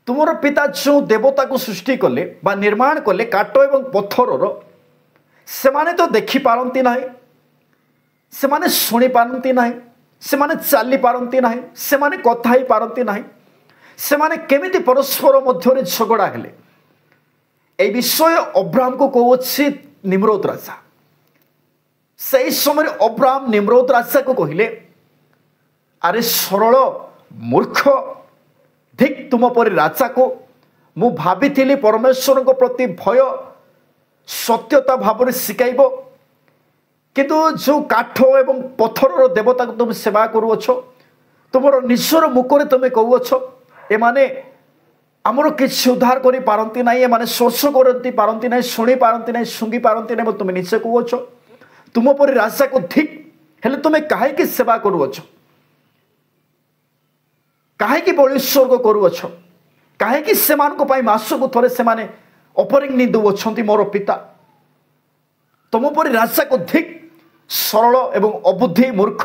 तुमर पिता जो देवता को सृष्टि कले बा निर्माण कले काट एवं पत्थर से माने तो देखि पारंती नाही से माने सुनी पारंती नाही से माने चली पारंती नाही से माने कथा ही पारंती नाही से माने केमिति परस्पर मध्य झगड़ा हेले ए विषय अब्राहम को कहछि निम्रोद राजा से समय अब्राहम निम्रोद राजा को कहले अरे सरल मूर्ख धिक तुम पर राजा को मु भाभी परमेश्वर को प्रति भय सत्यता भाव शिखाइब किंतु जो काठ एवं पत्थर देवता को तुम सेवा करुअछ तुम निजर मुखरे तुम कहूछ एमाने आमर किसी उद्धार करि पारंती नाही एमाने स्पर्श करती पारंती नाही शुणी पारंती नाही सुंगी पारंती नाही तुम निजे कहूछ तुम पर राजा को धिक हेले तुम काहे सेवा करुअछ काहे बलिस्वर्ग करुअछ काहे सेमानक पई मासको थरे सेमाने ऑफरिंग नि दउछंती मोर पिता तुम पर राजा को धिक सरल एवं अबुद्धि मूर्ख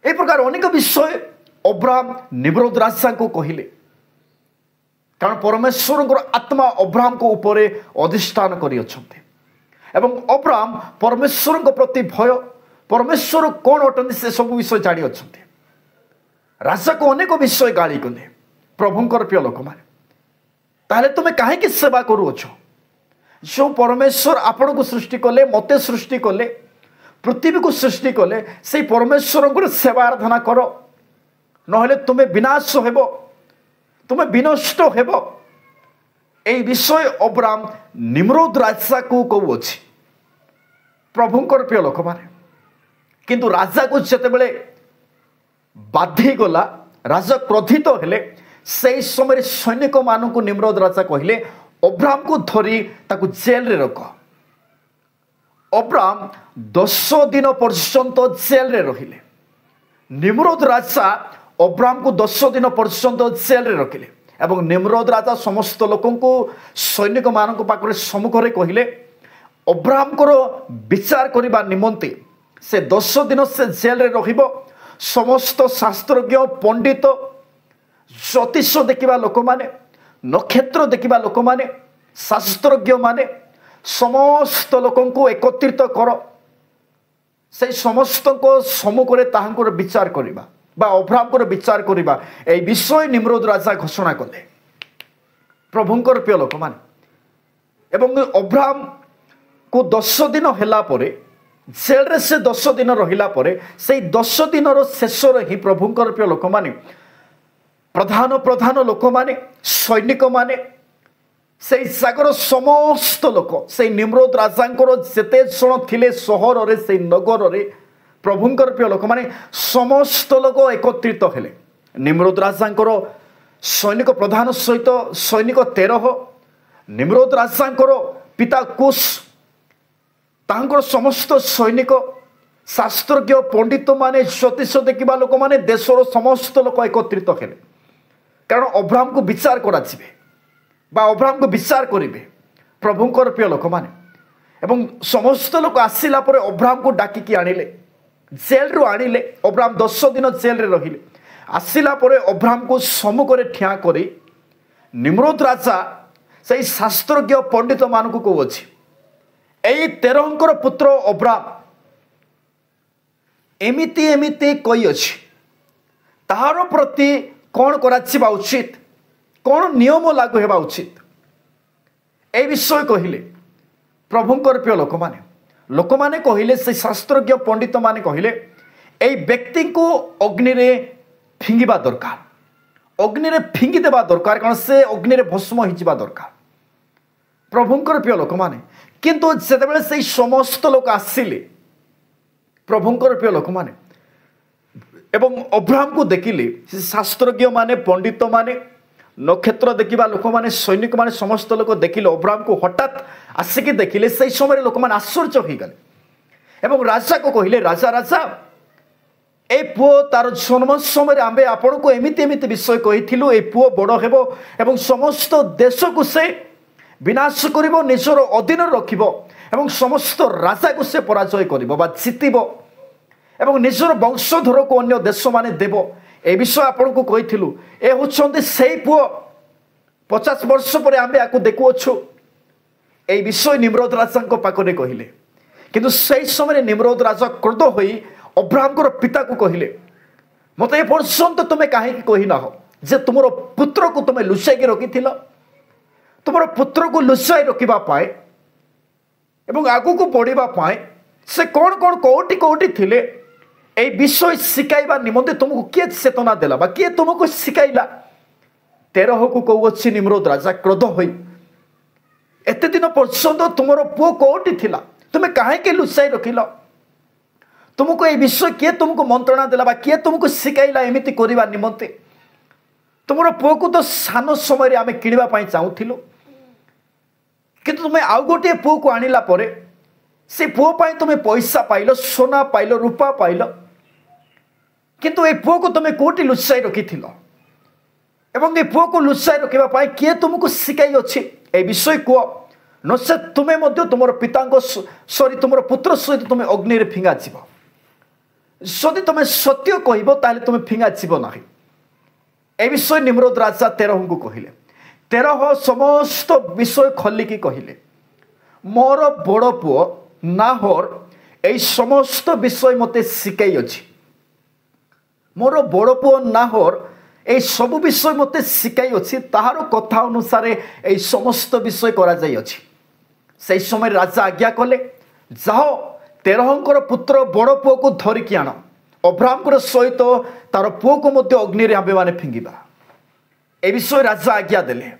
ए प्रकार अनेक विषय अब्राहम निम्रोद राजा को कहले कारण परमेश्वर आत्मा अब्राहम को ऊपर अधिष्ठान करि अछंती एवं अब्राहम परमेश्वर प्रति भय परमेश्वर कौन अटंती से सब विषय जानी अछंती राजा को अनेक विषय गाली कले प्रभुंकर प्रिय लोक माने ताले तुम्हें काहे सेवा करुअछ जो परमेश्वर आपण को सृष्टि कले मते सृष्टि कले पृथ्वी को सृष्टि कले से परमेश्वर सेवा आराधना कर नहले तुम्हें विनाश हेब तुम्हें विनष्ट हेब ए विषय अब्राहम निम्रोद राजा को कहूछि प्रभुंकर प्रिय लोक माने किंतु राजा को जेतेबेले बाधी गला राजा क्रोधित हेले से समय सैनिक मानक निम्रोद राजा कहले अब्राहम को धरी ताकू जेल रे रख अब्राहम 10 दिन पर्यंत जेल रे रहिले निम्रोद राजा अब्राहम को 10 दिन पर्यंत जेल रे रखिले एवं निम्रोद राजा समस्त लोकों को सैनिक मानक पाखरे सम्मुखरे कहले अब्राहम को विचार करबा निमंते से 10 दिन से जेल रे रहिबो समस्त शास्त्रज्ञ पंडित ज्योतिष देखा लोक माने नक्षत्र देखा लोक माने शास्त्रज्ञ माने समस्त लोकों को एकत्रित कर से समस्त को सम्मुखरे ताहांकर विचार करिबा बा अब्राहम को विचार करिबा ए विषय निम्रोद राजा घोषणा कले प्रभुंकर प्रिय लोक माने एवं अब्राहम को 10 दिन हैला परे जेल रे से 10 दिन रहिला परे से 10 दिन शेष ही प्रभुंकर प्रिय लोक माने प्रधान प्रधान लोक माने सैनिक माने से सागर समस्त लोक से निम्रोद राजांकर जेते जण थिले सहर रे से नगर रे प्रभुंकर प्रिय लोक माने समस्त लोक एकत्रित हेले निम्रोद राजांकर सैनिक प्रधान सहित सैनिक 13 निम्रोद राजांकर पिता कुश तांकर समस्त सैनिक शास्त्रज्ञ पंडित माने ज्योतिष देखा लोक माने देशर समस्त लोक एकत्रित हेले कारण अब्राहम को विचार करा बा अब्राहम को विचार करेंगे प्रभुंकर प्रिय लोक माने एवं समस्त लोक आसिला परे अब्राहम को डाकिकी आनिले जेल रु आनिले अब्राहम 10 दिन जेल रे रहिले आसिला परे अब्राहम को सम्मुखरे ठिया करी निम्रोद राजा से शास्त्रज्ञ पंडित मानक को अछि एई 13 पुत्र अब्राहम एमिति एमिति कई अछि ताहार प्रति कौन करा उचित कौन नियम लागू हेबा उचित ए विषय कहले प्रभुंकर प्रिय लोक माने कहले से शास्त्रज्ञ पंडित माने कहले ए व्यक्ति को अग्नि रे फिंगिबा दरकार अग्नि रे फिंगी देबा दरकार कारण से अग्नि रे भस्म हो जिबा दरकार प्रभुंकर प्रिय लोक माने किंतु जेतेबेले से समस्त लोक आसिले प्रभुंकर प्रिय लोक माने एवं अब्राहम को देखिले शास्त्रज्ञ माने पंडित माने नक्षत्र देखा लोक माने सैनिक माने समस्त लोक देखिले अब्राहम को हठात आसिक देखिले से समय लोक माने आश्चर्य हो गले एवं राजा को कहले राजा राजा ए पुओ तार जन्म समय आमे आपण को एमिति एमिति विषय कहिथिलु ए पुओ बड़ हेबो एवं समस्त देश को से विनाश करिवो निजर अधीन रखिबो एवं समस्त राजा को से पराजय करिवो बा जितिबो एवं निजर वंशधर को अन्य देश माने देव ए विषय आपन को कहिथिलु ए होछन्ते सेई पुओ 50 वर्ष पर आमे आकु देखुअछु ए विषय निम्रोद राजा पाखरे कहिले किंतु सही समय निम्रोद राजा क्रोध होई अब्राहम को पिता को कहिले मत ए पर्यंत तुम कहीं कही ना हो जे तुम पुत्र को तुम लुचाई रखी तुम पुत्र को लुचाई रखा पाए एवं आगु को बढ़ा से कौन कौन कौटी कौटी थिले ए विषय शिखाइबा निमंते तुमको किए चेतना देला बा किए तुमको शिखाइला 13 को कहूँ निम्रोद राजा क्रोध होई एते दिन पर्यंत तुम पुओ कौटी थिला तुम कहीं लुचाई रखिल तुमको ये विषय किए तुमको मंत्रणा देला बा किए तुमको शिखाइला एमिति करबा निमंते तुम पुओ को तो सान समय आम किणवा चाहूलु किंतु तुम आउ गोटे पुओ को आनिला परे से पुओ पाई तुम पैसा पाइल सोना पाइल रूपा पाइल किंतु ए पुओ को तुम कोटी लुचाई रखी एवं ए पुओ को लुचाई रखा किए तुमको शिखाई अच्छी ए विषय कह नचे तुम्हें तुम पिता सॉरी तुम पुत्र सहित तुम अग्नि रे फिंगा जीव जदि तुम सत्य कह तुम फिंगा जीव ना ए विषय निम्रोद राजा 13 को कहले 13 समस्त विषय खलिकी कहले मोर बड़ पुओ नाहोर ए समस्त विषय मते शिखाई अछि मोर बड़ पुओ नाहोर ए सब विषय मते शिखाई अछि ताहार कथा अनुसार ए समस्त विषय करा जाई अछि से समय राजा आज्ञा कले जाओ 13 पुत्र बड़ पुओ को धरिकी आण अब्राहम सहित तार पुओ को मध्य अग्नि रे आबे माने फिंगिबा ए विषय राजा आज्ञा देले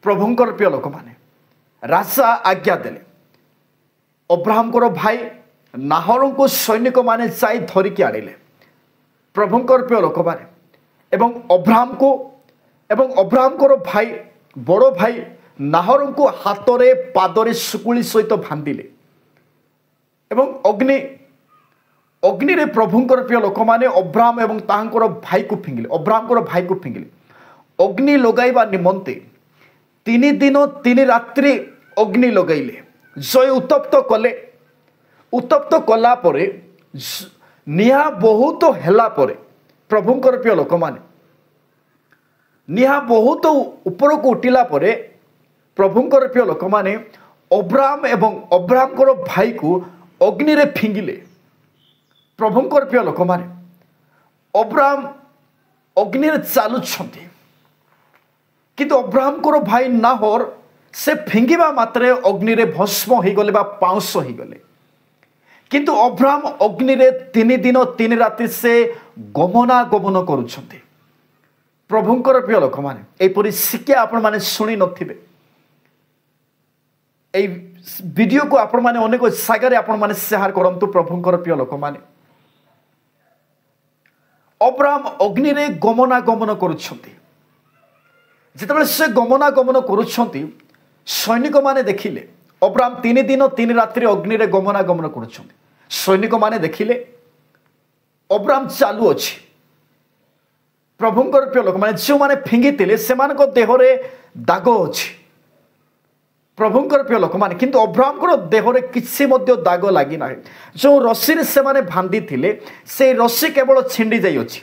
प्रभुंकर प्रिय लोक माने राजा आज्ञा देले अब्राहम भाई नाहर को सैनिक माने जाई धरिकी आनिले प्रभुंकर प्रिय लोक माने एवं अब्राहम भाई बड़ भाई नाहर को हाथ रे पादरे सुकुली सहित बांधिले एवं अग्नि रे प्रभुंकर प्रिय लोक माने अब्राहम एवं तांकर भाई को फिंगिले अब्राहम भाई को फिंगिले अग्नि लगाइबा निमंते 3 दिन 3 रात्रि अग्नि लगाइले जय उत्तप्त कले उत्तप्त कला परे निहा बहुत हेला परे प्रभुंकर प्रिय लोक माने निहा बहुत ऊपर को उठिला परे प्रभुंकर प्रिय लोक माने अब्राहम एवं अब्राहम भाई को अग्नि रे फिंगिले प्रभुंकर प्रिय लोक माने अब्राहम अग्नि रे चालुछंती किंतु अब्राहम भाई नाहोर से फिंगिबा मात्रे अग्नि रे भस्म हो गले बा पाउंस हो गले किंतु अब्राहम अग्नि रे 3 दिन 3 राति से गमनागमन करुछंती प्रभुंकर प्रिय लोक माने एपरि शिक्षा आपण माने सुनी नथिबे ए वीडियो को आपण माने अनेक सागरे आपण माने शेयर करंतु प्रभुंकर प्रिय लोक माने अब्राहम अग्नि रे गमनागमन करुछंती जितेबाला से गमनागमन करुछंती सैनिक माने देखिले अब्राहम 3 दिन 3 रात्रि अग्नि रे गमनागमन करुछंती सैनिक माने देखिले अब्राहम चालू अछि प्रभुंकर प्रिय लोक माने जो माने फिंगितिले सेमानक देहरे दाग अछि प्रभुंकर प्रिय लोक माने किंतु अब्राहम को देहरे किछि मध्य दाग लागि नाही जो रस्सी रे से माने बांधी थिले से रस्सी केवल छिंडी जाई अछि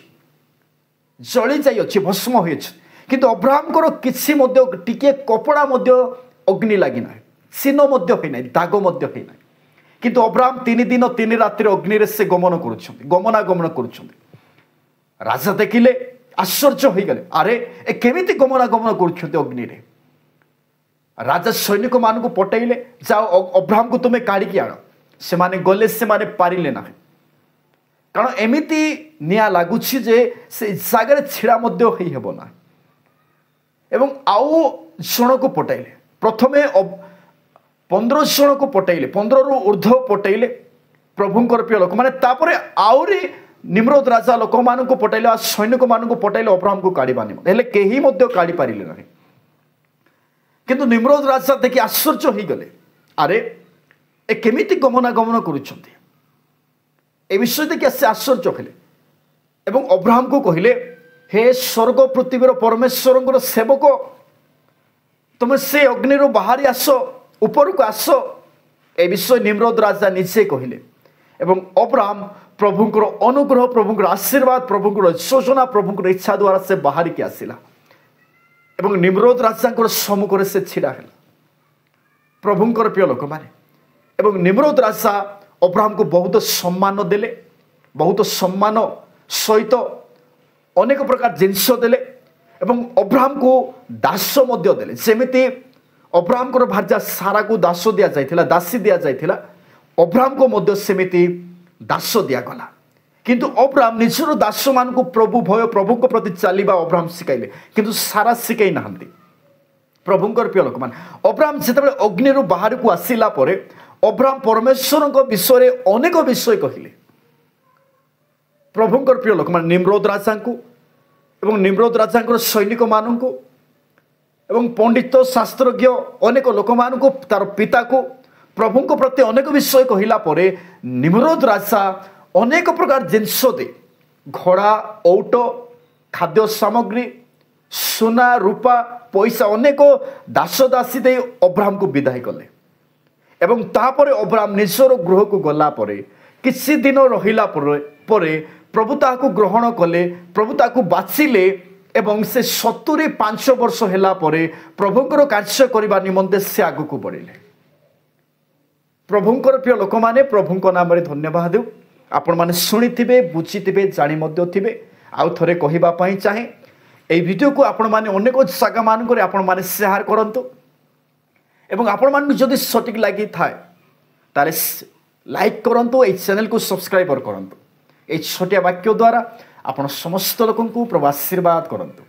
जळी जाई अछि भस्म होई अछि किंतु अब्राहम को किछि मध्य टिके कपड़ा मध्य अग्नि लागि नाही सीनो मध्य होई नाही दाग मध्य होई नाही किंतु अब्राहम 3 दिन 3 रात्रि अग्नि रे से गमनागमन करुछंती राजा देखिले आश्चर्य हो गले अरे ए केमिति गमनागमन करुछंती अग्नि रे राजा सैनिक मान को पटेले जाओ अब्राहम को तुम्हें काढ़ी आण से माने गले से माने पारिले ना कारण एमिति निया लागुछि जे से जागरे छिड़ा मध्य होई हेबो ना एवं आउ जन को पटाइले प्रथमे 15 जन को पटाइले 15 रु ऊर्ध्व पटाइले प्रभुंकर प्रिय लोक माने तापरे आउरी निम्रोद राजा लोक मान को पटाइले सैनिक मान को पटाइले अब्राहम को काढ़ीबा निमंते हेले केही मध्य काढ़ी पारिले ना किंतु निम्रोद राजा देखि आश्चर्य हो गले अरे ए केमिति गमनागमन करुछंती ए विषय देखि से आश्चर्य हेले एवं अब्राहम को कहिले हे स्वर्ग पृथ्वीर परमेश्वर सेवक तुम से अग्नि बाहरी आस ऊपर को आस ए विषय निम्रोद राजा निजे कहले एवं अब्राहम प्रभुंकर अनुग्रह प्रभुंकर आशीर्वाद प्रभुंकर योजना प्रभुंकर इच्छा द्वारा से बाहर की आसिला एवं निम्रोद राजा सम्मुख से छिड़ा है प्रभुंकर प्रिय लोक मैंने एवं निम्रोद राजा अब्राहम को बहुत सम्मान देले बहुत सम्मान सहित अनेक प्रकार जिनस देले एवं अब्राहम को दास मध्य देले जेमिति अब्राहम को भार्या सारा को दास दिया जाइथिला दासी दिया जाइथिला अब्राहम को मध्य सेमिति दास दियागला किंतु अब्राहम निजर दास मान को प्रभु भय प्रभु को प्रति चलवा अब्राहम शिखाइले किंतु सारा शिखाई नाहंती प्रभुंकर प्रिय लोक मान अब्राहम जितेबाला अग्नि बाहर को आसिला परे अब्राहम परमेश्वर विषय अनेक विषय कहले प्रभुंकर प्रिय लोक मान निम्रोद राजा को एवं निम्रोद राजा सैनिक मान को एवं पंडित शास्त्रज्ञ अनेक लोक मान को तार पिता को प्रभु को प्रति अनेक विषय कहला परे निम्रोद राजा अनेक प्रकार जिनस दे घोड़ा औट खाद्य सामग्री सुना रूपा पैसा अनेक दास दासी दे अब्राहम को विदाय कले एवं तापरे अब्राहम निजर गृह को गला परे किसी दिन रहिला परे प्रभु ताको ग्रहण कले प्रभु ताको बाछिले एवं से 75 वर्ष होला परे प्रभुंकर कार्य करबा निमंते से आगु को बढ़िले प्रभुंकर प्रिय लोक माने प्रभुंक नाम रे धन्यवाद देउ आपण माने सुनिथिबे बुझिथिबे जानि मध्य थिबे आउ थरे कहिबा पई चाहे एई वीडियो को आपण माने अनेक जगह मान करे आपण माने शेयर करंतु एवं आपण मान जदि सटिक लागि थाए ताले लाइक करंतु ए चैनल को सब्सक्राइब करंतु ए छोटिया वाक्य द्वारा आपण समस्त लोकन को प्रभु आशीर्वाद करंतु।